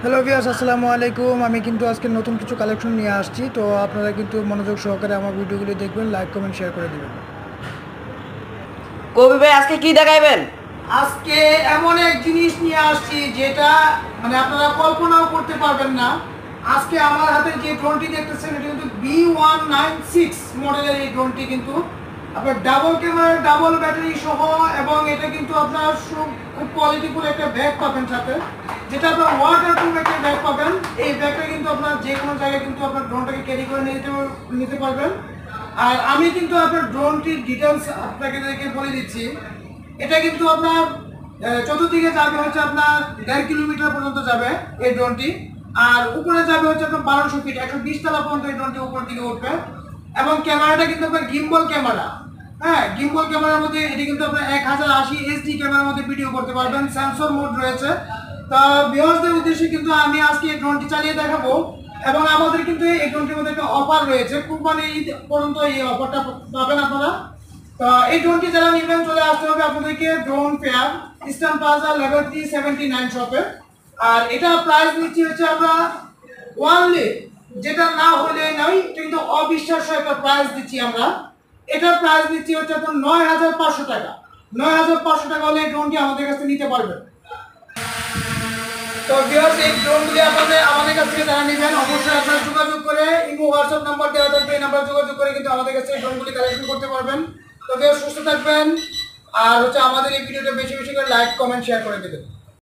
Hello viewers, আসসালামু আলাইকুম। আমি কিন্তু আজকে নতুন কিছু কালেকশন নিয়ে আসছি, তো আপনারা কিন্তু মনোযোগ সহকারে আমার ভিডিওগুলি দেখবেন, লাইক কমেন্ট শেয়ার করে দিবেন। কবি ভাই আজকে কি দেখাইবেন? আজকে এমন এক জিনিস নিয়ে আসছি যেটা মানে আপনারা কল্পনাও করতে পারবেন না। আজকে আমার হাতে যে ড্রোনটি দেখতেছেন এটা কিন্তু B196 মডেলের এই ড্রোনটি কিন্তু আপনার ডাবল ক্যামেরা, ডাবল ব্যাটারি সহ, এবং এটা কিন্তু আপনার খুব কোয়ালিটিফুল একটা ব্যাগ পাবেন সাথে, যেটা আপনার ওয়াটারপ্রুফ একটা ব্যাগ পাবেন। এই ব্যাগটা কিন্তু আপনার যে কোনো জায়গায় কিন্তু আপনার ড্রোনটাকে ক্যারি করে নিতে পারবেন। আর আমি কিন্তু আপনার ড্রোনটির ডিটেলস আপনাকে বলে দিচ্ছি। এটা কিন্তু আপনার চতুর্দিকে যাবে হচ্ছে আপনার 1.5 কিলোমিটার পর্যন্ত যাবে এই ড্রোনটি। আর উপরে যাবে হচ্ছে আপনার 1200 ফিট, 120 তলা পর্যন্ত এই ড্রোনটি উপর দিকে উঠবে। এবং ক্যামেরাটা কিন্তু আপনার গিম্বল ক্যামেরা। হ্যাঁ, গিম্বল ক্যামেরার মধ্যে এটি কিন্তু আপনার 1080 এইচডি ক্যামেরার মধ্যে ভিডিও করতে পারবেন। সেন্সর মোড রয়েছে। তা ভিউয়ার্সদের উদ্দেশ্যে কিন্তু আমি আজকে এই ড্রোনটি চালিয়ে দেখাবো। এবং আমাদের কিন্তু এই ড্রোনটির মধ্যে একটা অফার রয়েছে, কুরবানি ঈদ পর্যন্ত এই অফারটা পাবেন আপনারা। এই ড্রোনটি যারা নেবেন চলে আসতে হবে আপনাদেরকে drone fair, eastern plaza level 379 শপে। আর এটা প্রাইস নিচ্ছি হচ্ছে আমরা ওয়ানলি, যেটা না হলে নয়, কিন্তু অবিশ্বাস্য একটা প্রাইস দিচ্ছি আমরা। এটার প্রাইস দিচ্ছি হচ্ছে আপনার 9,500 টাকা। 9,500 টাকা হলে এই ড্রোনটি আমাদের কাছে নিতে পারবেন। তো ভিউয়ার্স, এই ড্রোনগুলি আমাদের কাছ থেকে যারা নেবেন অবশ্যই আপনারা যোগাযোগ করে, ইমো হোয়াটসঅ্যাপ নাম্বার দেওয়া থাকবে, এই নাম্বারে যোগাযোগ করে কিন্তু আমাদের কাছে এই ড্রোনগুলি কালেকশন করতে পারবেন। তো ভিউয়ার্স, সুস্থ থাকবেন। আর হচ্ছে আমাদের এই ভিডিওটা বেশি বেশি করে লাইক কমেন্ট শেয়ার করে দেবেন।